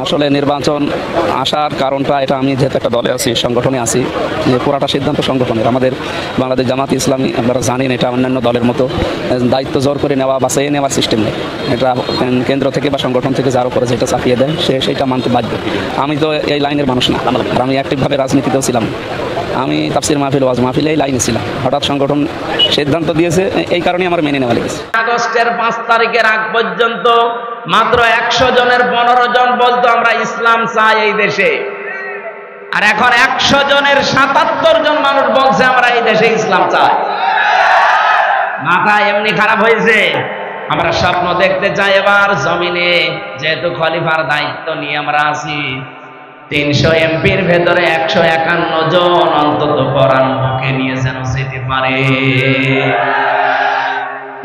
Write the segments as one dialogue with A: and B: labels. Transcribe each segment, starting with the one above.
A: আসলে নির্বাচন আসার কারণটা এটা, আমি যেহেতু একটা দলে আছি, সংগঠনে আছি, যে পুরাটা সিদ্ধান্ত সংগঠনের। আমাদের বাংলাদেশ জামাত ইসলামী, আপনারা জানেন, এটা অন্যান্য দলের মতো দায়িত্ব জোর করে নেওয়া বা চেয়ে নেওয়ার সিস্টেম নেই। এটা কেন্দ্র থেকে বা সংগঠন থেকে যার উপরে যেটা চাপিয়ে দেয় সেইটা মানতে বাধ্য। আমি তো এই লাইনের মানুষ না, আর আমি অ্যাক্টিভভাবে রাজনীতিতেও ছিলাম। আমি তাফসির মাহফিল, ওয়াজ মাহফিলে এই লাইনে ছিলাম। হঠাৎ সংগঠন সিদ্ধান্ত দিয়েছে, এই কারণে আমার মেনে নেওয়া লেগেছে।
B: আগস্টের 5 তারিখের আগ পর্যন্ত মাত্র 100 জনের 15 জন বলতো আমরা ইসলাম চাই এই দেশে, আর এখন 100 জনের 77 জন মানুষ বলছে আমরা এই দেশে ইসলাম চাই। মাথা এমনি খারাপ হয়েছে। আমরা স্বপ্ন দেখতে চাই এবার জমিনে, যেহেতু খলিফার দায়িত্ব নিয়ে আমরা আছি, 300 এমপির ভেতরে 151 জন অন্তত কোরআন মুখে নিয়ে যেন যেতে পারে।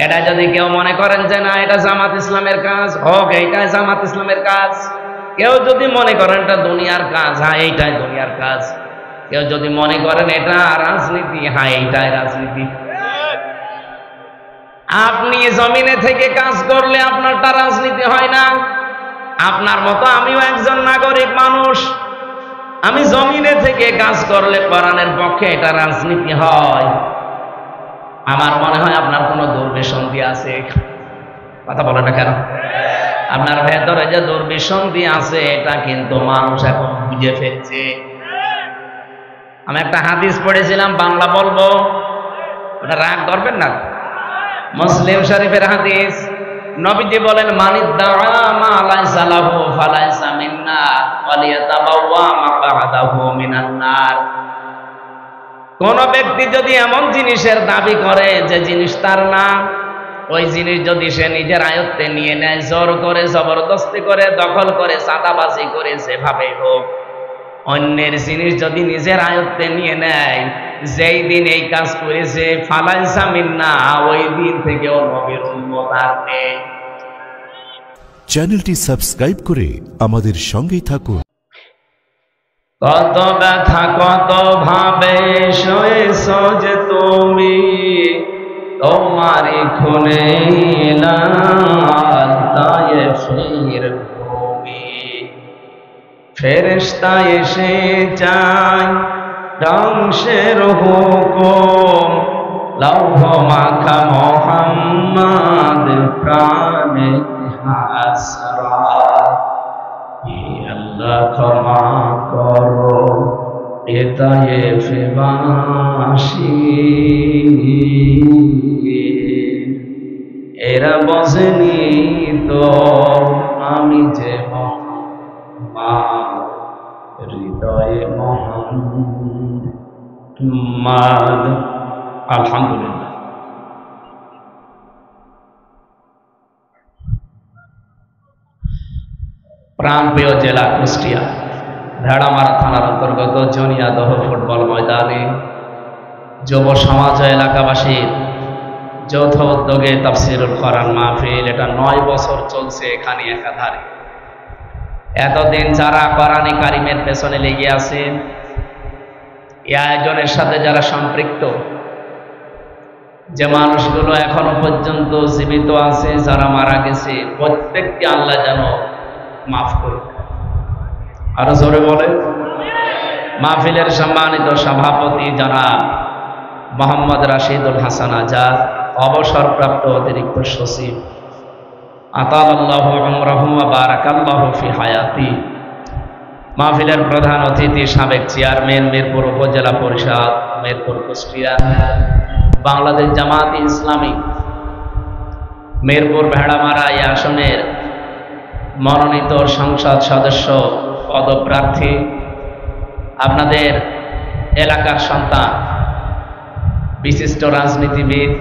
B: এটা যদি কেউ মনে করেন যে না এটা জামাত ইসলামের কাজ, হোক এইটাই জামাত ইসলামের কাজ। কেউ যদি মনে করেন এটা দুনিয়ার কাজ, হ্যাঁ এইটাই দুনিয়ার কাজ। কেউ যদি মনে করেন এটা রাজনীতি, হ্যাঁ এইটাই রাজনীতি। আপনি জমিনে থেকে কাজ করলে আপনারটা রাজনীতি হয় না। আপনার মতো আমিও একজন নাগরিক মানুষ, আমি জমিনে থেকে কাজ করলে কোরআনের পক্ষে এটা রাজনীতি হয়। আমার মনে হয় আপনার কোনো দুর্বিসন্ধি আছে। কথা বলে না কেন? আপনার ভেতরে যে দুর্বিসন্ধি আছে এটা কিন্তু মানুষ এখন বুঝে ফেলছে। আমি একটা হাদিস পড়েছিলাম, বাংলা বলবো, ওটা রাগ করবেন না। মুসলিম শরীফের হাদিস, নবীজি বলেন, মানিদ্দাআ মা লাইসা লাহু ফালাইসা মিন্না ওয়ালিয়াতাবাওয়া মাকআদাহু মিনান নার। কোন ব্যক্তি যদি এমন জিনিসের দাবি করে যে জিনিস তার না, ওই জিনিস যদি সে নিজের আয়ত্তে নিয়ে নেয়, জোর করে, জবরদস্তি করে, দখল করে, চাঁদাবাজি করে, যেভাবে হোক, অন্যের জিনিস যদি নিজের আয়ত্তে নিয়ে নেয়, যেই দিন এই কাজ করেছে, ফালাইসা মিন্না, ওই দিন থেকেও নবীর উম্মত আর নেই।
C: চ্যানেলটি সাবস্ক্রাইব করে আমাদের সঙ্গেই থাকুন।
B: কত ব্যথা কত ভাবে সয়েছ যে তুমি, তোমারই খুনে তায়েফের ভূমি। ফেরেশতা এসে চায় ধ্বংসের হুকুম, লৌহ মাখা মুহাম্মদ প্রাণে হাসরাত। আল্লাহ ক্ষমা করো এ তায়েফবাসী, এরা বোঝেনি তো আমি যে হৃদয়ে মুহাম্মদ। আলহামদুলিল্লাহ। প্রাণপ্রিয় জেলা কুষ্টিয়া, ভেড়ামারা থানার অন্তর্গত জনিয়াদহ ফুটবল ময়দানে যুব সমাজ ও এলাকাবাসীর যৌথ উদ্যোগে তাফসিরুল কোরআন মাহফিল, এটা 9 বছর চলছে এখানে একাধারে। এতদিন যারা কোরআনে কারিমের পেছনে লেগে আছে, এই আয়োজনের সাথে যারা সম্পৃক্ত, যে মানুষগুলো এখনো পর্যন্ত জীবিত আছে, যারা মারা গেছে, প্রত্যেককে আল্লাহ যেন মাফ করুন। আরো জোরে বলে। মাহফিলের সম্মানিত সভাপতি জনাব মোহাম্মদ রাশিদুল হাসান আজাদ, অবসরপ্রাপ্ত অতিরিক্ত সচিব, আতালাল্লাহু উমরাহু ওয়া বারাকাল্লাহু ফি হায়াতি। মাহফিলের প্রধান অতিথি সাবেক চেয়ারম্যান মিরপুর উপজেলা পরিষদ, মিরপুর কুষ্টিয়া, বাংলাদেশ জামাত ইসলামী মিরপুর ভেড়ামারা এই আসনের মনোনীত সংসদ সদস্য পদপ্রার্থী, আপনাদের এলাকার সন্তান, বিশিষ্ট রাজনীতিবিদ,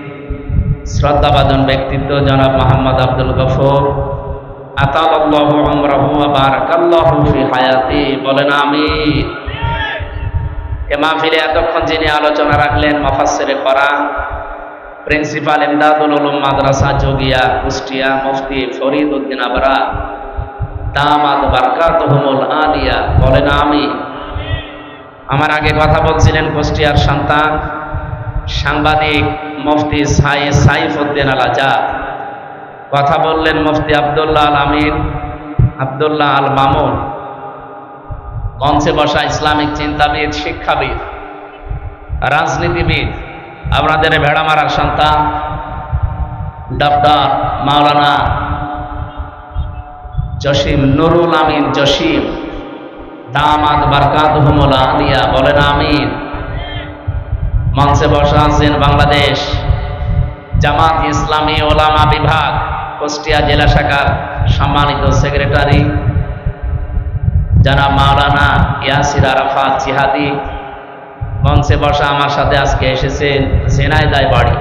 B: শ্রদ্ধাভাজন ব্যক্তিত্ব জনাব মোহাম্মদ আব্দুল গফুর, আতালাল্লাহু উমরাহু ওয়া বারাকাল্লাহু ফি হায়াতি, বলেন আমিন। এ মাহফিলে এতক্ষণ যিনি আলোচনা রাখলেন, মুফাসসিরে কোরআন, প্রিন্সিপাল ইমদাদুল উলুম মাদ্রাসা যোগিয়া কুষ্টিয়া, মুফতি ফরিদ উদ্দিন আবরা, দামাত বারকাতুহুমুল আলিয়া, বলেন আমিন। আমার আগে কথা বলছিলেন কুষ্টিয়ার সন্তান, সাংবাদিক মুফতি সাইফুদ্দিন আল আজাদ, কথা বললেন মুফতি আব্দুল্লাহ আল আমিন, আব্দুল্লাহ আল মামুন, মঞ্চে বসা ইসলামিক চিন্তাবিদ, শিক্ষাবিদ, রাজনীতিবিদ, আপনাদের ভেড়া মারার সন্তান ডক্টর মাওলানা জসিম নুরুল আমিন জসিম দামাত বারকাতুহুমুল আলিয়া, বলেন আমিন। মঞ্চে বসা আছেন বাংলাদেশ জামাত ইসলামী ওলামা বিভাগ কুষ্টিয়া জেলা শাখার সম্মানিত সেক্রেটারি জনাব মাওলানা ইয়াসির আরাফাত জিহাদি। মঞ্চে বসা আমার সাথে আজকে এসেছেন ঝিনাইদহ বাড়ি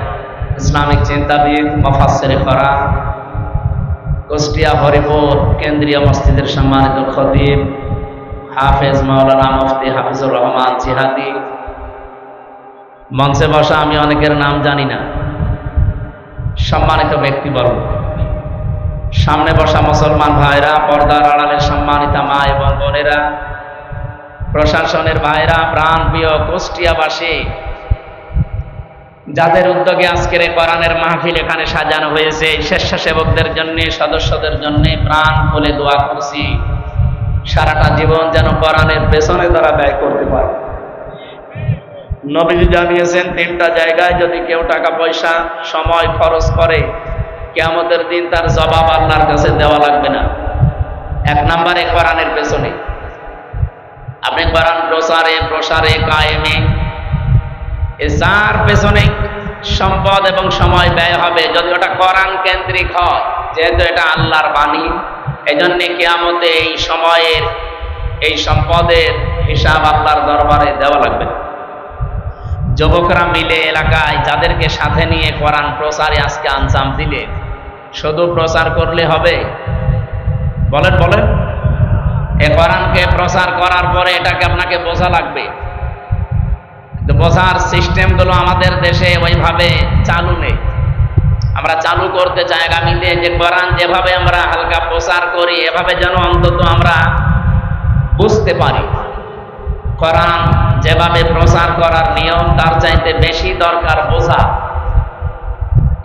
B: ইসলামিক চিন্তাবিদ, মুফাসসিরে কোরআন, কুষ্টিয়া হরিপুর কেন্দ্রীয় মসজিদের সম্মানিত খতিব হাফেজ মাওলানা মুফতি হাফিজুর রহমান জিহাদি। মঞ্চে বসা আমি অনেকের নাম জানি না, সম্মানিত ব্যক্তিবর্গ, সামনে বসা মুসলমান ভাইরা, পর্দার আড়ালের সম্মানিতা মা এবং বোনেরা, প্রশাসনের ভাইরা, প্রাণপ্রিয় কুষ্টিয়াবাসী, যাদের উদ্যোগে আজকের এই কোরআনের মাহফিল এখানে সাজানো হয়েছে, স্বেচ্ছাসেবকদের জন্য, সদস্যদের জন্য প্রাণ খুলে দোয়া করছি সারাটা জীবন যেন কোরআনের পেছনে তারা ব্যয় করতে পারে। নবীজি জানিয়েছেন তিনটা জায়গায় যদি কেউ টাকা পয়সা সময় খরচ করে কিয়ামতের দিন তার জবাব আল্লাহর কাছে দেওয়া লাগবে না। এক নম্বরে কোরআনের পেছনে, আপনি কোরআন প্রসারে কায়েমে এই চার পেছনে সম্পদ এবং সময় ব্যয় হবে যদি ওটা কোরআন কেন্দ্রিক হয়, যেহেতু এটা আল্লাহর বাণী, এই জন্য কিয়ামতে এই সময়ের এই সম্পদের হিসাব আল্লাহর দরবারে দেওয়া লাগবে। যুবকরা মিলে এলাকায় যাদেরকে সাথে নিয়ে কোরআন প্রচারে আজকে আঞ্জাম দিলে, শুধু প্রচার করলে হবে? বলেন বলেন, এ কোরআনকে প্রচার করার পরে এটাকে আপনাকে বোঝা লাগবে। বোঝার সিস্টেমগুলো আমাদের দেশে ওইভাবে চালু নেই। আমরা চালু করতে চাই আগামীতে যে কোরআন যেভাবে আমরা হালকা প্রচার করি এভাবে যেন অন্তত আমরা বুঝতে পারি। কোরআন যেভাবে প্রচার করার নিয়ম তার চাইতে বেশি দরকার বোঝা।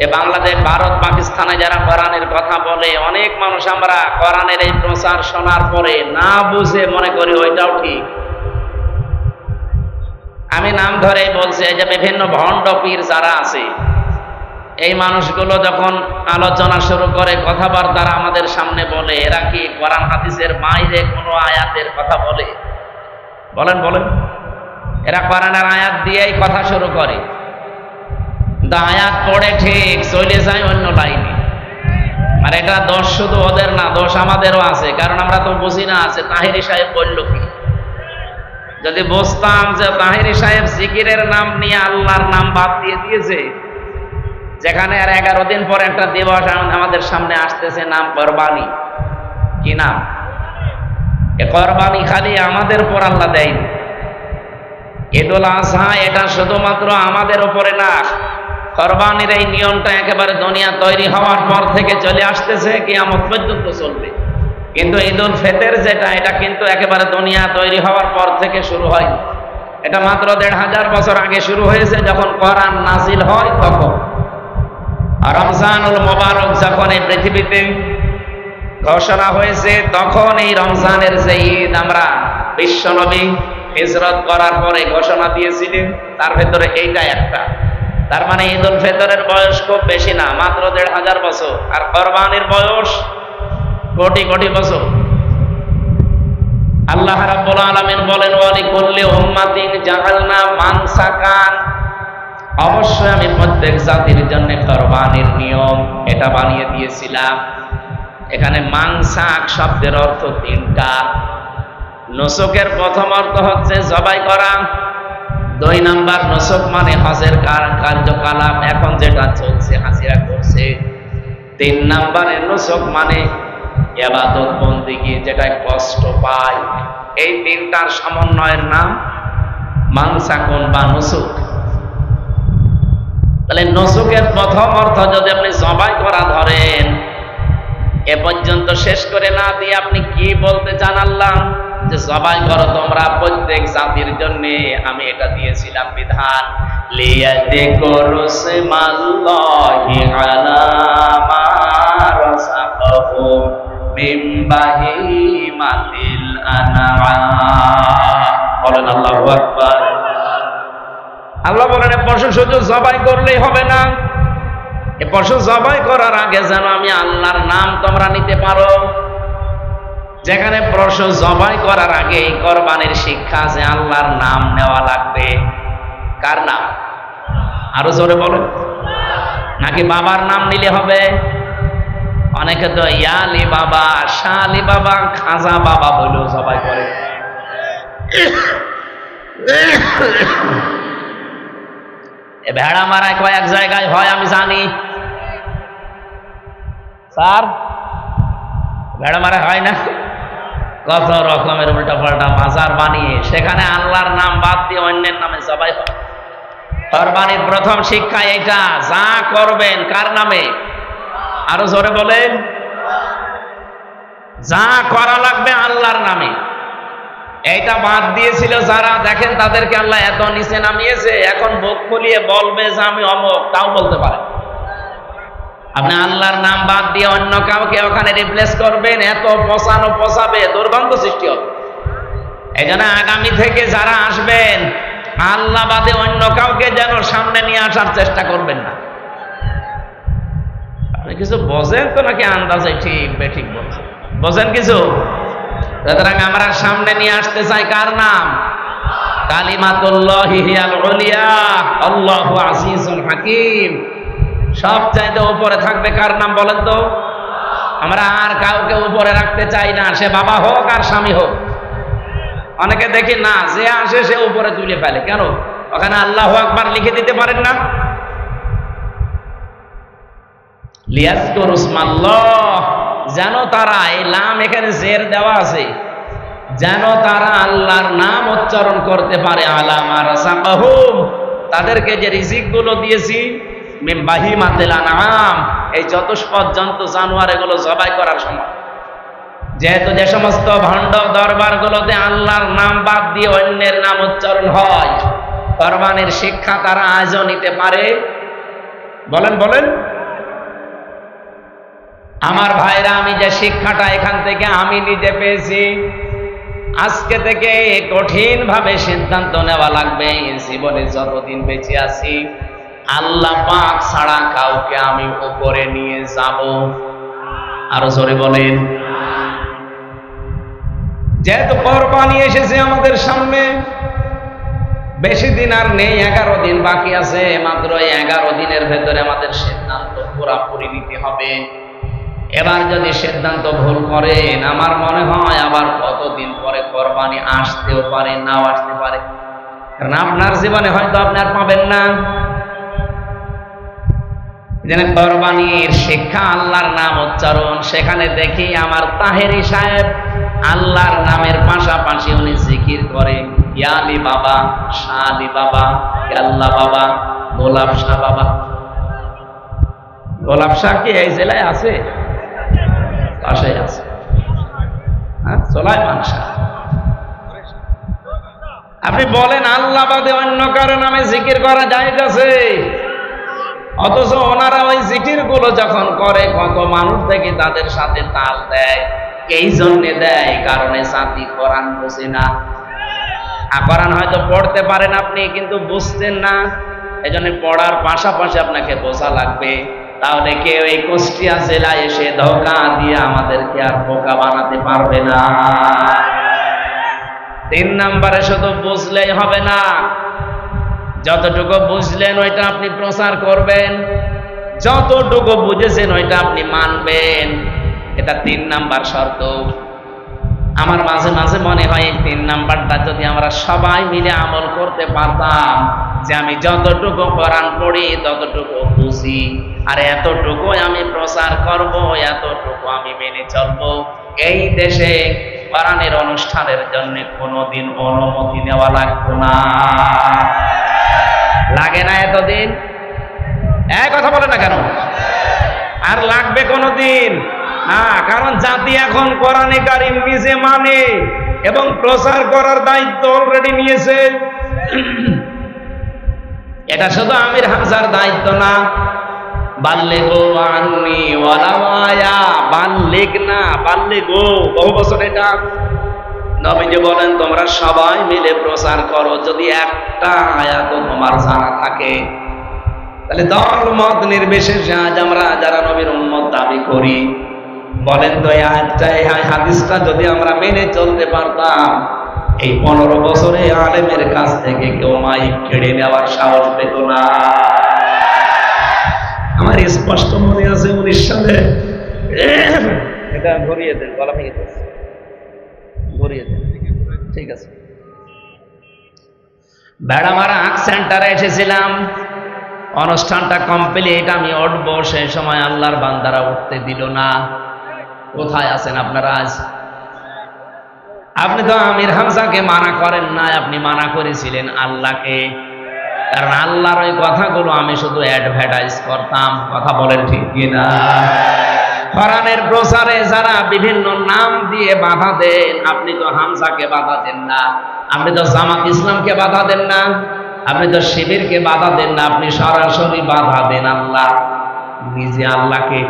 B: এ বাংলাদেশ, ভারত, পাকিস্তানে যারা কোরআনের কথা বলে, অনেক মানুষ আমরা কোরআনের এই প্রচার শোনার পরে না বুঝে মনে করি ওইটাও ঠিক। আমি নাম ধরেই বলছি, যে বিভিন্ন ভণ্ড পীর যারা আছে, এই মানুষগুলো যখন আলোচনা শুরু করে, কথাবার্তা আমাদের সামনে বলে, এরা কি কোরআন হাদিসের বাইরে কোনো আয়াতের কথা বলে? বলেন বলেন, এরা কোরআনের আয়াত দিয়েই কথা শুরু করে, কিন্তু আয়াত পড়ে ঠিক চলে যায় অন্য লাইনে। আর এটা দোষ শুধু ওদের না, দোষ আমাদেরও আছে, কারণ আমরা তো বুঝি না আছে তাহিরি সাহেব বলল কি। যদি বুঝতাম যে তাহিরি সাহেব জিকিরের নাম নিয়ে আল্লাহর নাম বাদ দিয়ে দিয়েছে, যেখানে আর 11 দিন পর একটা দিবস আমাদের সামনে আসতেছে, নাম কোরবানি। কি নাম? এ কোরবানি খালি আমাদের উপর আল্লাহ দেয়নি। ঈদুল আজহা এটা শুধুমাত্র আমাদের উপরে না, কোরবানির এই নিয়মটা একেবারে দুনিয়া তৈরি হওয়ার পর থেকে চলে আসতেছে, কিয়ামত পর্যন্ত চলবে। কিন্তু ঈদুল ফিতর যেটা, এটা কিন্তু একেবারে দুনিয়া তৈরি হওয়ার পর থেকে শুরু হয়। এটা মাত্র 1500 বছর আগে শুরু হয়েছে, যখন কোরআন নাজিল হয় তখন। আর রমজানুল মুবারক যখন এই পৃথিবীতে ঘোষণা হয়েছে, তখন এই রমজানের যে ঈদ আমরা বিশ্বনবী হিজরত করার পরে ঘোষণা দিয়েছিলেন, তার ভেতরে এইটা একটা। তার মানে ঈদুল ফিতরের বয়স খুব বেশি না, মাত্র 1500 বছর। আর কোরবানির বয়স কোটি কোটি বছর। আল্লাহ রাব্বুল আলামিন বলেন, ওয়ালিকুল্লি উম্মাতিন জাআলনা মানসাকান, অবশ্যই আমি প্রত্যেক জাতির জন্য কোরবানির নিয়ম এটা বানিয়ে দিয়েছিলাম। এখানে মানসাক শব্দের অর্থ তিনটা। নুসুকের প্রথম অর্থ হচ্ছে জবাই করা, 2 নাম্বার নুসুক মানে হজের কার্যকলাপ, এখন যেটা চলছে হাজিরা করছে। 3 নাম্বারে নুসুক মানে ইবাদত বন্দেগী, যেটা কষ্ট পায়। এই তিনটার সমন্বয়ের নাম মানসাকুন বা নুসুক। তাহলে নুসুকের প্রথম অর্থ যদি আপনি জবাই করা ধরেন, এ পর্যন্ত শেষ করে না দিয়ে আপনি কি বলতে চান আল্লাহ? যে জবাই করো তোমরা প্রত্যেক জাতির জন্য আমি এটা দিয়েছিলাম বিধান। লিয়াযকুরু ইসমাল্লাহি আলা মা রাযাকাহুম মিন বাহিমাতিল আনআম। বলেন আল্লাহু আকবার। আল্লাহ বলেন এ পশু শুধু জবাই করলেই হবে না, এ পশু জবাই করার আগে যেন আমি আল্লাহর নাম তোমরা নিতে পারো। যেখানে পশু জবাই করার আগে এই কোরবানির শিক্ষা আছে, আল্লাহর নাম নেওয়া লাগবে। কার নাম? আরো জোরে বলেন। নাকি বাবার নাম নিলে হবে? অনেকে তো ইয়ালি বাবা, শালি বাবা, খাজা বাবা বলেও জবাই করে। ভেড়া মারায় কয়েক জায়গায় হয় আমি জানি স্যার, ভেড়া মারা হয় না? কত রকমের উল্টা পাল্টা বাজার বানিয়ে সেখানে আল্লাহর নাম বাদ দিয়ে অন্যের নামে জবাই হয়। কোরবানির প্রথম শিক্ষা এটা, যা করবেন কার নামে? আরো জোরে বলেন। যা করা লাগবে আল্লাহর নামে। এইটা বাদ দিয়েছিল যারা, দেখেন তাদেরকে আল্লাহ এত নিচে নামিয়েছে, এখন বুক ফুলিয়ে বলবে যে আমি অমুক, তাও বলতে পারে। আপনি আল্লাহর নাম বাদ দিয়ে অন্য কাউকে ওখানে রিপ্লেস করবেন, এত পচানো পচাবে, দুর্গন্ধ সৃষ্টি হবে। এই জন্য আগামী থেকে যারা আসবেন আল্লাহ বাদে অন্য কাউকে যেন সামনে নিয়ে আসার চেষ্টা করবেন না। আপনি কিছু বোঝেন তো নাকি আন্দাজে ঠিক বেঠিক বলছেন? বোঝেন কিছু? সুতরাং আমরা সামনে নিয়ে আসতে চাই কার নাম? কালিমাতুল্লাহি হিয়াল উলিয়া, আল্লাহু আজিজুল হাকিম। সবচাইতে উপরে থাকবে কার নাম বলেন তো? আমরা আর কাউকে উপরে রাখতে চাই না, সে বাবা হোক আর স্বামী হোক। অনেকে দেখি না, যে আসে সে উপরে তুলে ফেলে। কেন? ওখানে আল্লাহু আকবার লিখে দিতে পারেন না? লিয়াজকুরু ইসমাল্লাহ, যেন তারা, এই লাম এখানে জের দেওয়া আছে, যেন তারা আল্লাহর নাম উচ্চারণ করতে পারে। আলা মা রাযাকাহুম, তাদেরকে যে রিজিক গুলো দিয়েছি, মিন বাহিমাতিল আনআম, এই চতুষ্পদ জন্তু জানোয়ার এগুলো জবাই করার সময়, যেহেতু যে সমস্ত ভণ্ড দরবারগুলোতে আল্লাহর নাম বাদ দিয়ে অন্যের নাম উচ্চারণ হয়, কোরবানির শিক্ষা তারা আজও নিতে পারে। বলেন বলেন। আমার ভাইরা, আমি যে শিক্ষাটা এখান থেকে আমি নিজে পেয়েছি, আজকে থেকে কঠিন ভাবে সিদ্ধান্ত নেওয়া লাগবে, জীবনে যতদিন বেঁচে আছি আল্লাহ পাক ছাড়া কাউকে আমি উপরে নিয়ে যাব। আরো জোরে বলেন। যেহেতু কোরবানি এসেছে আমাদের সামনে, বেশি দিন আর নেই, 11 দিন বাকি আছে। মাত্র 11 দিনের ভেতরে আমাদের সিদ্ধান্ত পুরাপুরি নিতে হবে। এবার যদি সিদ্ধান্ত ভুল করেন, আমার মনে হয় আবার কতদিন পরে কোরবানি আসতেও পারে, নাও আসতে পারে। কারণ আপনার জীবনে হয়তো আপনি আর পাবেন না। যেন কোরবানির শিক্ষা আল্লাহর নাম উচ্চারণ, সেখানে দেখি আমার তাহেরি সাহেব আল্লাহর নামের পাশাপাশি উনি জিকির করে ইয়ালি বাবা, শালি বাবা, আল্লাহ বাবা, গোলাপ শাহ বাবা। গোলাপ শাহ কি এই জেলায় আছে? পাশে আছে। হ্যাঁ, সুলাইমান শাহ। আপনি বলেন আল্লাহ বাদে অন্য কারো নামে জিকির করা জায়েজ আছে? অথচ ওনারা ওই জিকির গুলো যখন করে, কত মানুষ থেকে তাদের সাথে তাল দেয়। এই জন্যে দেয় কারণে জাতি কোরআন বোঝে না। কোরআন হয়তো পড়তে পারেন আপনি, কিন্তু বুঝতেন না। এই জন্য পড়ার পাশাপাশি আপনাকে বোঝা লাগবে। তাহলে কেউ এই কুষ্টিয়া জেলায় এসে ধোঁকা দিয়ে আমাদেরকে আর বোকা বানাতে পারবে না। 3 নম্বরে শুধু বুঝলেই হবে না, যতটুকু বুঝলেন ওইটা আপনি প্রচার করবেন, যতটুকু বুঝেছেন ওইটা আপনি মানবেন। এটা 3 নাম্বার শর্ত। আমার মাঝে মাঝে মনে হয় এই 3 নাম্বারটা যদি আমরা সবাই মিলে আমল করতে পারতাম, যে আমি যতটুকু কোরআন পড়ি ততটুকু বুঝি, আর এতটুকু আমি প্রচার করব, এতটুকু আমি মেনে চলবো, এই দেশে কোরআনের অনুষ্ঠানের জন্য কোনোদিন অনুমতি নেওয়া লাগতো না। লাগে না এতদিন? এক কথা বলে না কেন? আর লাগবে কোনোদিন না, কারণ জাতি এখন কোরআনে কারীম নিজে মানে এবং প্রচার করার দায়িত্ব অলরেডি নিয়েছে। এটা শুধু আমির হামজার দায়িত্ব না, বাল্লিগু আন্নি ওয়ালাউ আয়া, বাল্লিগ না বাল্লিগু, বহু বছর এটা। নবীজি বলেন তোমরা সবাই মিলে প্রচার করো, যদি একটা আয়াত তোমার জানা থাকে। তাহলে দল মত নির্বিশেষে আজ আমরা যারা নবীর উম্মত দাবি করি, বলেন তো এই আয়াতটা, এই হাদিসটা যদি আমরা মেনে চলতে পারতাম, এই 15 বছরে আলেমের কাছ থেকে কেউ মাইক কেড়ে নেওয়ার সাহস পেত না। আমার স্পষ্ট মনে আছে 19 সালে, এটা ঘুরিয়ে দেন, গলা ভেঙে গেছে, ঘুরিয়ে দেন, ঠিক আছে। বেড়ামারা আঁক সেন্টারে এসেছিলাম, অনুষ্ঠানটা কমপ্লিট, আমি উঠবো, সেই সময় আল্লাহর বান্দারা উঠতে দিল না। কোথায় আছেন আপনারা আজ? আপনি তো আমির হামজাকে মানা করেন না, আপনি মানা করেছিলেন আল্লাহকে। কারণ আল্লাহর ওই কথাগুলো আমি শুধু অ্যাডভার্টাইজ করতাম। কথা বলেন ঠিক কিনা? কোরআনের প্রচারে যারা বিভিন্ন নাম দিয়ে বাধা দেন, আপনি তো হামজাকে বাধা দেন না, আপনি তো জামাত ইসলামকে বাধা দেন না, আপনি তো শিবিরকে বাধা দেন না, আপনি সরাসরি বাধা দেন আল্লাহ, নিজে আল্লাহকে।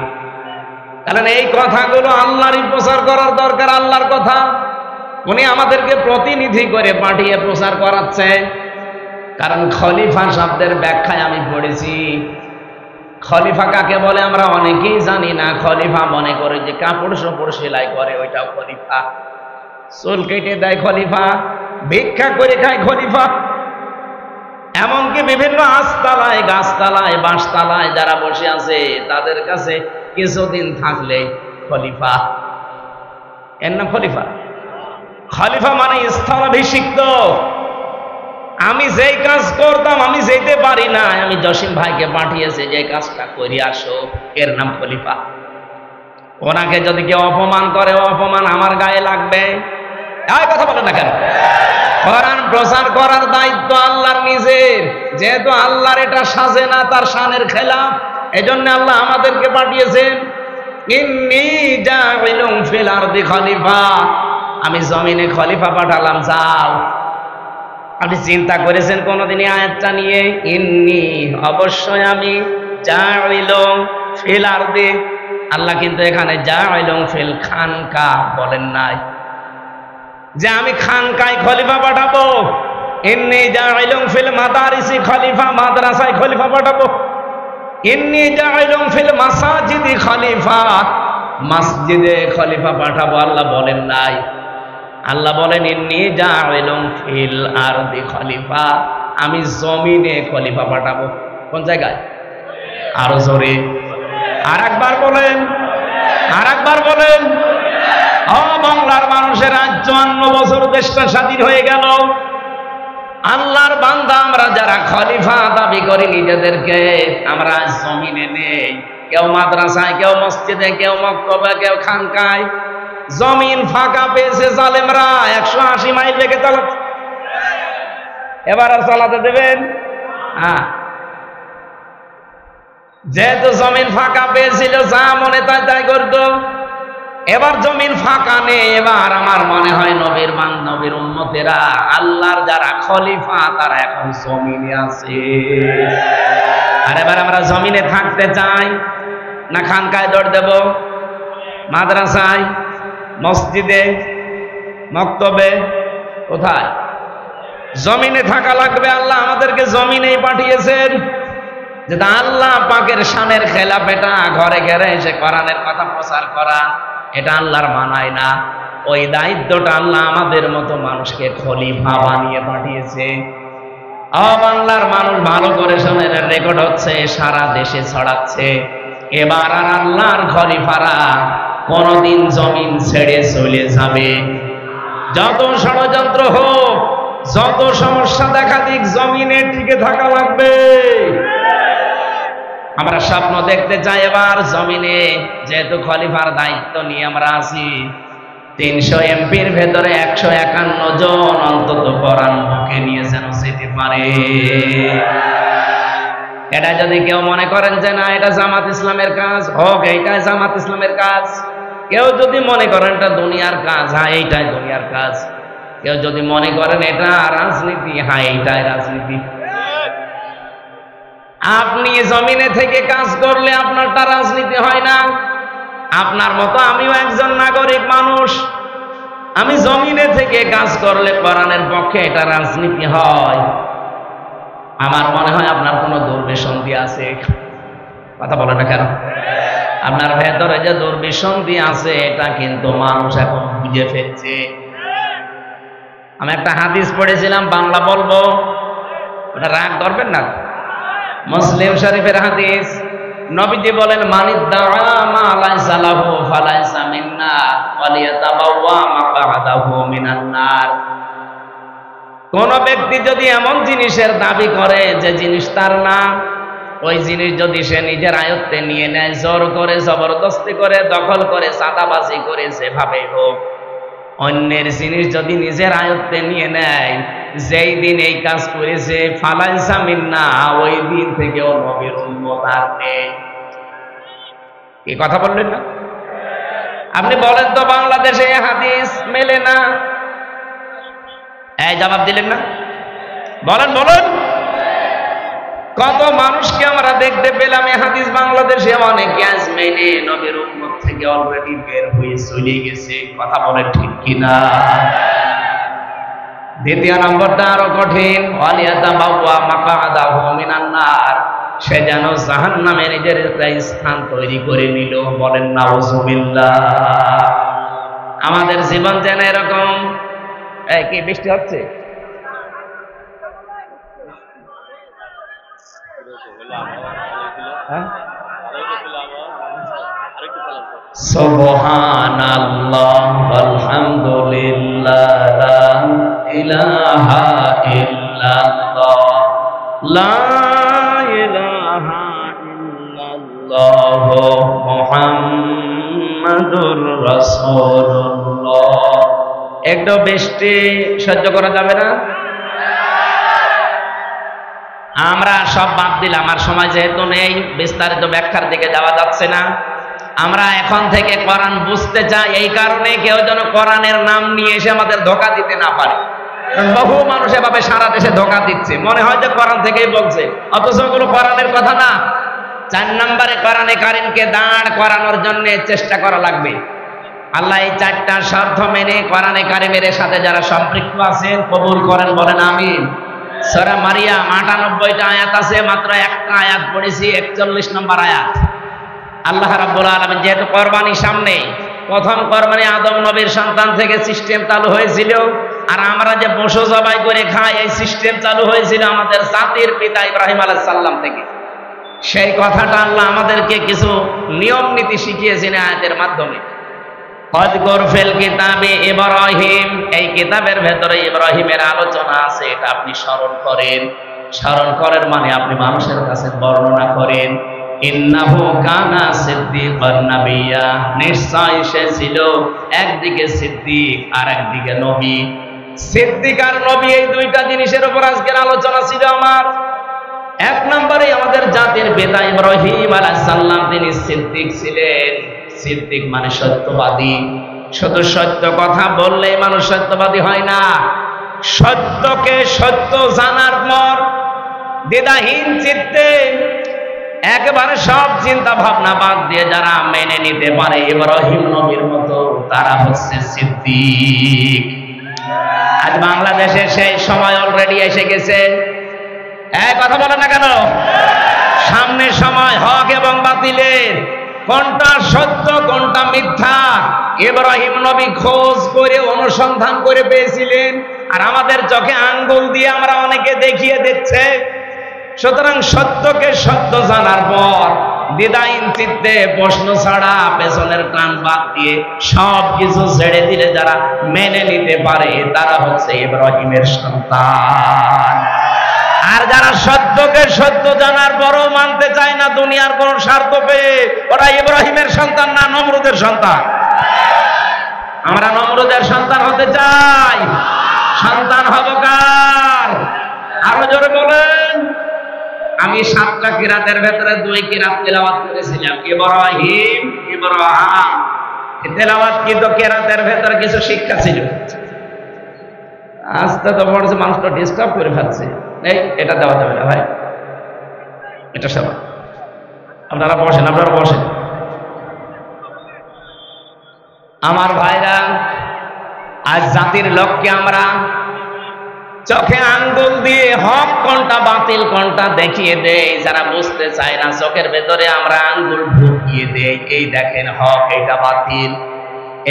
B: কারণ এই কথাগুলো আল্লাহরই প্রচার করার দরকার, আল্লাহর কথা। উনি আমাদেরকে প্রতিনিধি করে পাঠিয়ে প্রচার করাচ্ছে। কারণ খলিফা শব্দের ব্যাখ্যায় আমি পড়েছি, খলিফা কাকে বলে আমরা অনেকেই জানি না। খলিফা মনে করে যে কাপড় চোপড় সেলাই করে ওইটাও খলিফা, চুল কেটে দেয় খলিফা, ভিক্ষা করে খায় খলিফা, এমনকি বিভিন্ন আস্তালায়, গাছতলায়, বাঁশতলায় যারা বসে আছে তাদের কাছে কিছুদিন থাকলে খলিফা, এর নাম খলিফা। খলিফা মানে স্থলাভিষিক্ত। আমি যেই কাজ করতাম আমি যেতে পারি না, আমি জসিম ভাইকে পাঠিয়েছে যে কাজটা করে আসো, এর নাম খলিফা। ওনাকে যদি কেউ অপমান করে, অপমান আমার গায়ে লাগবে। এই কথা বলে না কেন? কোরআন প্রচার করার দায়িত্ব আল্লাহর নিজের, যেহেতু আল্লাহর এটা সাজে না, তার শানের খেলাফ, এজন্য আল্লাহ আমাদেরকে পাঠিয়েছেন। ইন্নী জাইলুন ফিল আরদি খলিফা, আমি জমিনে খলিফা পাঠালাম, যাও। আপনি চিন্তা করেছেন কোনদিন এই আয়াতটা নিয়ে? ইন্নী, অবশ্যই আমি, জাইলুন ফিল আরদি, আল্লাহ কিন্তু এখানে জাইলুন ফিল খানকা বলেন নাই যে আমি খানকায় খলিফা পাঠাবো। ইন্নী জাইলুন ফিল মাদারিসি খলিফা, মাদ্রাসায় খলিফা পাঠাবো। ইন্নী জাইলুন ফিল মাসাজিদি খলিফা, মসজিদে খলিফা পাঠাবো, আল্লাহ বলেন নাই। আল্লাহ বলেন ইন্নী জাইলুন ফিল আরদি খলিফা, আমি জমিনে খলিফা পাঠাবো। কোন জায়গায়? আরো জোরে আর একবার বলেন, আর একবার বলেন। ও বাংলার মানুষের আজ 54 বছর দেশটা স্বাধীন হয়ে গেল। আল্লাহর বান্দা আমরা যারা খলিফা দাবি করি নিজেদেরকে, আমরা আজ জমিনে নেই। কেউ মাদ্রাসায়, কেউ মসজিদে, কেউ মক্তবে, কেউ খানকায়। জমিন ফাঁকা পেয়েছে জালেমরা, 180 মাইল লেগে চালাচ্ছে। এবার আর চালাতে দেবেন? হ্যাঁ, যেহেতু জমিন ফাঁকা পেয়েছিল, যা মনে তাই তাই করতো। এবার জমিন ফাঁকা নেই, এবার আমার মনে হয় নবীর নবীর উম্মতেরা, আল্লাহর যারা খলিফা, তারা এখন জমিনে আছে। আর এবার আমরা জমিনে থাকতে চাই না খানকায় দৌড় দেব? মাদ্রাসায়, মসজিদে, মক্তবে, কোথায়? জমিনে থাকা লাগবে। আল্লাহ আমাদেরকে জমিনেই পাঠিয়েছেন। যেটা আল্লাহ পাকের শানের খেলাফ, এটা ঘরে ঘরে এসে কোরআনের কথা প্রচার করা, এটা আল্লাহর মানায় না। ওই দায়িত্বটা আল্লাহ আমাদের মতো মানুষকে খলিফা বানিয়ে পাঠিয়েছে। বাংলার মানুষ ভালো করে শোনেন, রেকর্ড হচ্ছে, সারা দেশে ছড়াচ্ছে। এবার আর আল্লাহর খলিফারা কোনদিন জমিন ছেড়ে চলে যাবে। যত ষড়যন্ত্র হোক, যত সমস্যা দেখা দিক, জমিনে টিকে থাকা লাগবে। আমরা স্বপ্ন দেখতে চাই এবার জমিনে, যেহেতু খলিফার দায়িত্ব নিয়ে আমরা আছি। 300 এমপির ভেতরে 151 জন অন্তত কোরআন মুখে নিয়ে যেন যেতে পারে। এটা যদি কেউ মনে করেন যে না এটা জামাত ইসলামের কাজ, হোক, এইটাই জামাত ইসলামের কাজ। কেউ যদি মনে করেন এটা দুনিয়ার কাজ, হ্যাঁ এইটাই দুনিয়ার কাজ। কেউ যদি মনে করেন এটা রাজনীতি, হ্যাঁ এইটাই রাজনীতি। আপনি জমিনে থেকে কাজ করলে আপনারটা রাজনীতি হয় না। আপনার মতো আমিও একজন নাগরিক মানুষ, আমি জমিনে থেকে কাজ করলে কোরআনের পক্ষে এটা রাজনীতি হয়। আমার মনে হয় আপনার কোনো দুর্বিসন্ধি আছে। কথা বলে না কেন? আপনার ভেতরে যে দুর্বিসন্ধি আছে এটা কিন্তু মানুষ এখন বুঝে ফেলছে। আমি একটা হাদিস পড়েছিলাম, বাংলা বলবো, ওটা রাগ করবেন না। মুসলিম শরীফের হাদিস, নবীজি বলেন, মানিদ্দাআ মা লাইসা লাহু ফালাইসা মিন্না ওয়ালিয়াতাবাওয়া মাকআদাহু মিনান নার। কোন ব্যক্তি যদি এমন জিনিসের দাবি করে যে জিনিস তার না, ওই জিনিস যদি সে নিজের আয়ত্তে নিয়ে নেয়, জোর করে, জবরদস্তি করে, দখল করে, চাঁদাবাজি করে, যেভাবে হোক, অন্যের জিনিস যদি নিজের আয়ত্তে নিয়ে নেয়, যেই দিন এই কাজ করেছে, ফালাইসা মিন্না, ওই দিন থেকে ও নবীর উম্মত আর নেই। কি কথা বললেন না? আপনি বলেন তো বাংলাদেশে এই হাদিস মেলে না? এই জবাব দিলেন না? বলেন বলেন। কত মানুষকে আমরা দেখতে পেলাম এই হাদিস বাংলাদেশে, অনেকে আজ মেনে নবীর উম্মত থেকে অলরেডি বের হয়ে চলে গেছে। কথা বলে ঠিক কিনা? দ্বিতীয় নম্বরটা আরো কঠিন, ওয়ালিয়াতাবাওয়া মাকআদাহু মিনান নার, সে যেন জাহান্নামে নিজের একটা স্থান তৈরি করে নিল। বলেন নাউজুবিল্লাহ। আমাদের জীবন যেন এরকম। এই কি বৃষ্টি হচ্ছে? সুবহানাল্লাহ আলহামদুলিল্লাহ লা ইলাহা ইল্লাল্লাহ লা ইলাহা ইল্লাল্লাহ মুহাম্মাদুর রাসূলুল্লাহ। একটু বৃষ্টি সহ্য করা যাবে না? আমরা সব বাদ দিলাম, আমার সময় যেহেতু নেই, বিস্তারিত ব্যাখ্যার দিকে যাওয়া যাচ্ছে না। আমরা এখন থেকে কোরআন বুঝতে চাই, এই কারণে কেউ যেন কোরআনের নাম নিয়ে এসে আমাদের ধোঁকা দিতে না পারে। বহু মানুষ এভাবে সারা দেশে ধোঁকা দিচ্ছে, মনে হয় যে কোরআন থেকেই বলছে, অথচ ওগুলো কোরআনের কথা না। 4 নম্বরে কোরআনে কারিমকে দাঁড় করানোর জন্য চেষ্টা করা লাগবে। আল্লাহ এই 4টা শর্ত মেনে কোরআনে কারিমের সাথে যারা সম্পৃক্ত আছেন কবুল করেন, বলেন আমিন। সূরা মারিয়াম 98টা আয়াত আছে, মাত্র একটা আয়াত পড়েছি, 41 নম্বর আয়াত। আল্লাহ রাব্বুল আলামিন যেহেতু কোরবানি সামনে, প্রথম কোরবানি আদম নবীর সন্তান থেকে সিস্টেম চালু হয়েছিল, আর আমরা যে পশু জবাই করে খাই এই সিস্টেম চালু হয়েছিল আমাদের জাতির পিতা ইব্রাহিম আলাইহিস সালাম থেকে। সেই কথাটা আল্লাহ আমাদেরকে কিছু নিয়ম নীতি শিখিয়েছেন আয়াতের মাধ্যমে। ওয়াযকুর ফিল কিতাবে ইব্রাহিম, এই কিতাবের ভেতরে ইব্রাহিমের আলোচনা আছে, এটা আপনি স্মরণ করেন। স্মরণ করেন মানে আপনি মানুষের কাছে বর্ণনা করেন। ইন্নাহু কানা সিদ্দিকান নাবিয়্যা, নিশ্চয় সে ছিল একদিকে সিদ্দিক আর একদিকে নবী। সিদ্দিক আর নবী, এই দুইটা জিনিসের উপর আজকের আলোচনা ছিল আমার। 1 নম্বরে আমাদের জাতির পিতা ইব্রাহিম আলাইহিস সালাম, তিনি সিদ্দিক ছিলেন। সিদ্দিক মানে সত্যবাদী। শুধু সত্য কথা বললেই মানুষ সত্যবাদী হয় না, সত্যকে সত্য জানার পর দ্বিধাহীন চিত্তে একেবারে সব চিন্তা ভাবনা বাদ দিয়ে যারা মেনে নিতে পারে ইব্রাহিম নবীর মতো, তারা হচ্ছে সিদ্দিক। আজ বাংলাদেশে সেই সময় অলরেডি এসে গেছে। কথা বলে না কেন? সামনের সময় হক এবং বাতিলের, কোনটা সত্য কোনটা মিথ্যা, ইব্রাহিম নবী খোঁজ করে অনুসন্ধান করে পেয়েছিলেন, আর আমাদের চোখে আঙ্গুল দিয়ে আমরা অনেকে দেখিয়ে দিচ্ছে। সুতরাং সত্যকে সত্য জানার পর দ্বিধাহীন চিত্তে প্রশ্ন ছাড়া পেছনের টান বাদ দিয়ে সব কিছু ছেড়ে দিলে যারা মেনে নিতে পারে তারা হচ্ছে ইব্রাহিমের সন্তান। আর যারা সত্যকে সত্য জানার পরও মানতে চায় না দুনিয়ার কোন স্বার্থ পেয়ে, ওরা ইব্রাহিমের সন্তান না নমরুদের সন্তান। আমরা নমরুদের সন্তান হতে চাই, সন্তান হব কার? আরো জোরে বলেন। আমি 7টা কিরাতের ভেতরে 2 কিরাত তেলাওয়াত করেছিলাম, ইব্রাহিম ইব্রাহিম। তেলাওয়াত কিন্তু কিরাতের ভেতরে কিছু শিক্ষা ছিল। আস্তে তো পড়ছে, মানুষটা ডিস্টার্ব করে ফেলছে। এই এটা দেওয়া যাবে না ভাই, এটা সেবা। আপনারা বসেন, আপনারা বসেন। আমার ভাইরা, আজ জাতির লক্ষ্যে আমরা চোখে আঙ্গুল দিয়ে হক কোনটা বাতিল কোনটা দেখিয়ে দেই। যারা বুঝতে চায় না চোখের ভেতরে আমরা আঙ্গুল ঢুকিয়ে দেই, এই দেখেন হক এটা বাতিল।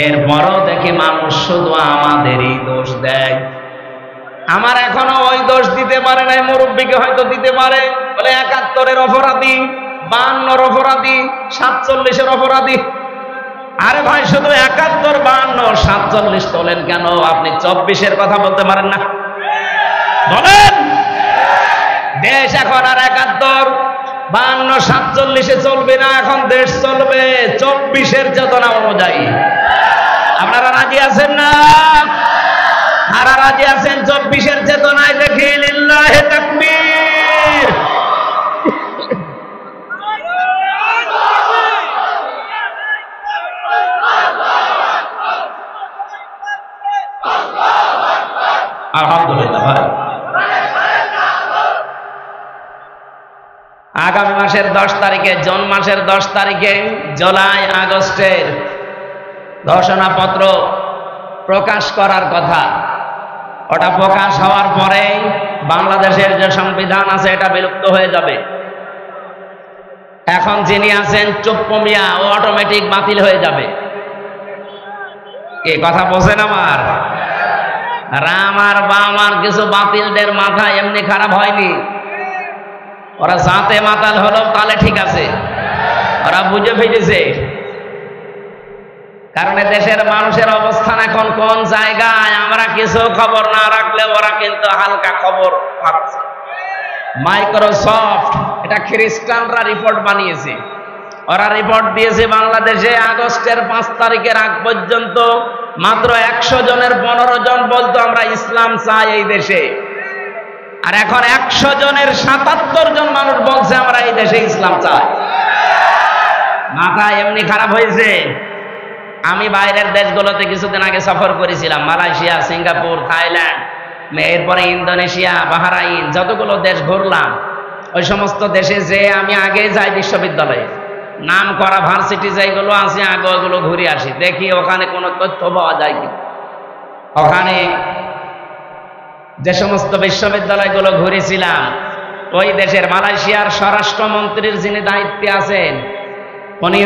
B: এরপরও দেখি মানুষ শুধু আমাদেরই দোষ দেয়। আমার এখনো ওই দোষ দিতে পারে নাই, মুরব্বীকে হয়তো দিতে পারে, বলে ৭১-এর অপরাধী, ৫২-র অপরাধী, ৪৭-এর অপরাধী। আরে ভাই, শুধু ৭১, ৫২, ৪৭ তোলেন কেন? আপনি ২৪-এর কথা বলতে পারেন না? বলেন। দেশ এখন আর ৭১, ৫২, ৪৭-এ চলবে না, এখন দেশ চলবে ২৪-এর চেতনা অনুযায়ী। আপনারা রাজি আছেন না? যারা রাজি আছেন ২৪-এর চেতনায়, দেখি লিল্লাহে তাকবীর। আলহামদুলিল্লাহ ভাই। আগামী মাসের 10 তারিখে, জুন মাসের 10 তারিখে জুলাই আগস্টের ঘোষণাপত্র প্রকাশ করার কথা। ওটা প্রকাশ হওয়ার পরে বাংলাদেশের যে সংবিধান আছে এটা বিলুপ্ত হয়ে যাবে। এখন যিনি আছেন চুপ্পু মিয়া, ও অটোমেটিক বাতিল হয়ে যাবে। এই কথা বোঝেন আমার? রাম আর বাম আর কিছু বাতিলদের মাথা এমনি খারাপ হয়নি। ওরা জাতে মাতাল হলো তাহলে ঠিক আছে, ওরা বুঝে ফেলেছে। কারণ দেশের মানুষের অবস্থান এখন কোন জায়গায় আমরা কিছু খবর না রাখলে ওরা কিন্তু হালকা খবর পাচ্ছে। মাইক্রোসফট, এটা খ্রিস্টানরা রিপোর্ট বানিয়েছে। ওরা রিপোর্ট দিয়েছে বাংলাদেশে আগস্টের 5 তারিখের আগ পর্যন্ত মাত্র 100 জনের 15 জন বলতো আমরা ইসলাম চাই এই দেশে। আর এখন 100 জনের 77 জন মানুষ বলছে আমরা এই দেশে ইসলাম চাই। মাথা এমনি খারাপ হয়েছে। আমি বাইরের দেশগুলোতে কিছুদিন আগে সফর করেছিলাম, মালয়েশিয়া, সিঙ্গাপুর, থাইল্যান্ড, এরপরে ইন্দোনেশিয়া, বাহরাইন, যতগুলো দেশ ঘুরলাম। ওই সমস্ত দেশে যে আমি আগে যাই বিশ্ববিদ্যালয়ে, নাম করা ভার্সিটি যেগুলো আছে আগে ওগুলো ঘুরে আসি, দেখি ওখানে কোনো তথ্য পাওয়া যায় কি। ওখানে যে সমস্ত বিশ্ববিদ্যালয়গুলো ঘুরেছিলাম, ওই দেশের মালয়েশিয়ার স্বরাষ্ট্রমন্ত্রীর যিনি দায়িত্বে আছেন, উনি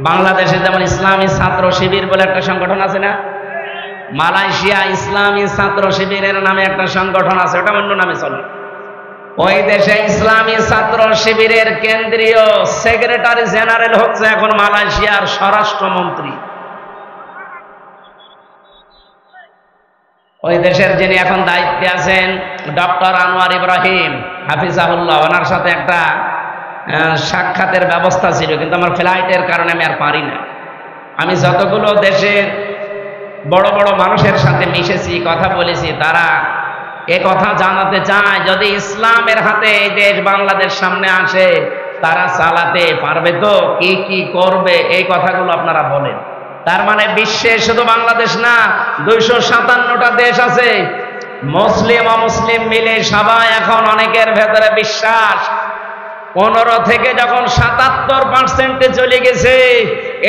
B: বাংলাদেশে যেমন ইসলামী ছাত্র শিবির বলে একটা সংগঠন আছে না, মালয়েশিয়া ইসলামী ছাত্র শিবিরের নামে একটা সংগঠন আছে, ওটা অন্য নামে চলে। ওই দেশে ইসলামী ছাত্র শিবিরের কেন্দ্রীয় সেক্রেটারি জেনারেল হচ্ছে এখন মালয়েশিয়ার স্বরাষ্ট্রমন্ত্রী। ওই দেশের যিনি এখন দায়িত্বে আছেন ডক্টর আনোয়ার ইব্রাহিম হাফিজাহুল্লাহ, ওনার সাথে একটা সাক্ষাতের ব্যবস্থা ছিল, কিন্তু আমার ফ্লাইটের কারণে আমি আর পারি না। আমি যতগুলো দেশের বড় বড় মানুষের সাথে মিশেছি, কথা বলেছি, তারা এ কথা জানাতে চায় যদি ইসলামের হাতে এই দেশ বাংলাদেশ সামনে আসে তারা চালাতে পারবে তো, কি কি করবে, এই কথাগুলো আপনারা বলেন। তার মানে বিশ্বে শুধু বাংলাদেশ না, 257টা দেশ আছে, মুসলিম অমুসলিম মিলে সবাই এখন অনেকের ভেতরে বিশ্বাস 15 থেকে যখন 77% চলে গেছে,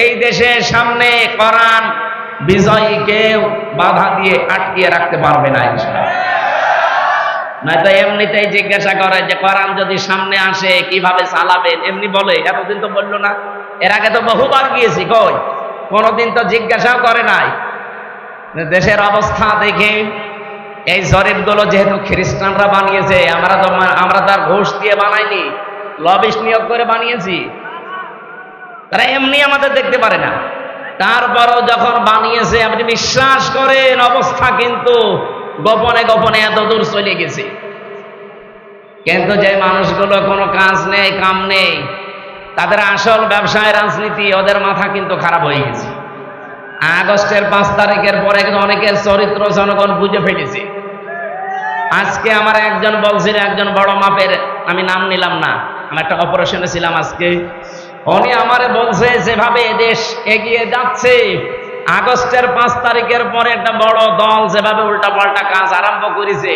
B: এই দেশের সামনে কোরআন বিজয়ীকে বাধা দিয়ে আটকিয়ে রাখতে পারবে না ইনশাআল্লাহ। নয়তো এমনিতেই জিজ্ঞাসা করে যে কোরআন যদি সামনে আসে কিভাবে চালাবেন, এমনি বলে, এতদিন তো বললো না। এর আগে তো বহুবার গিয়েছি, কই কোনোদিন তো জিজ্ঞাসাও করে নাই। দেশের অবস্থা দেখে এই জরিপগুলো যেহেতু খ্রিস্টানরা বানিয়েছে, আমরা তার ঘুষ দিয়ে বানাইনি, লবিস্ট নিয়োগ করে বানিয়েছি। তারা এমনি আমাদের দেখতে পারে না, তারপরও যখন বানিয়েছে আপনি বিশ্বাস করেন অবস্থা কিন্তু গোপনে গোপনে এত দূর চলে গেছে। কিন্তু যে মানুষগুলো কোনো কাজ নেই, কাম নেই, তাদের আসল ব্যবসায় রাজনীতি, ওদের মাথা কিন্তু খারাপ হয়ে গেছে। আগস্টের 5 তারিখের পরে কিন্তু অনেকের চরিত্র জনগণ বুঝে ফেলেছে। আজকে আমার একজন বলছিল, একজন বড় মাপের, আমি নাম নিলাম না, আমি একটা অপারেশনে ছিলাম আজকে, উনি আমারে বলছে যেভাবে দেশ এগিয়ে যাচ্ছে, আগস্টের 5 তারিখের পরে একটা বড় দল যেভাবে উল্টাপাল্টা কাজ আরম্ভ করেছে,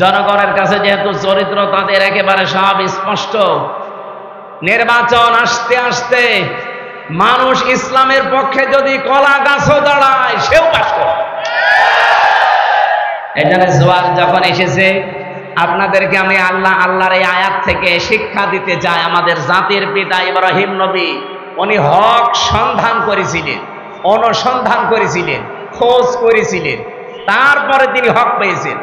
B: জনগণের কাছে যেহেতু চরিত্র তাদের একেবারে সব স্পষ্ট, নির্বাচন আসতে আসতে মানুষ ইসলামের পক্ষে যদি কলা গাছও দাঁড়ায় সেও পাস করে। এখানে জোয়ার যখন এসেছে, আপনাদেরকে আমি আল্লাহর এই আয়াত থেকে শিক্ষা দিতে চাই। আমাদের জাতির পিতা ইব্রাহিম নবী, উনি হক সন্ধান করেছিলেন, অনুসন্ধান করেছিলেন, খোঁজ করেছিলেন, তারপরে তিনি হক পেয়েছেন।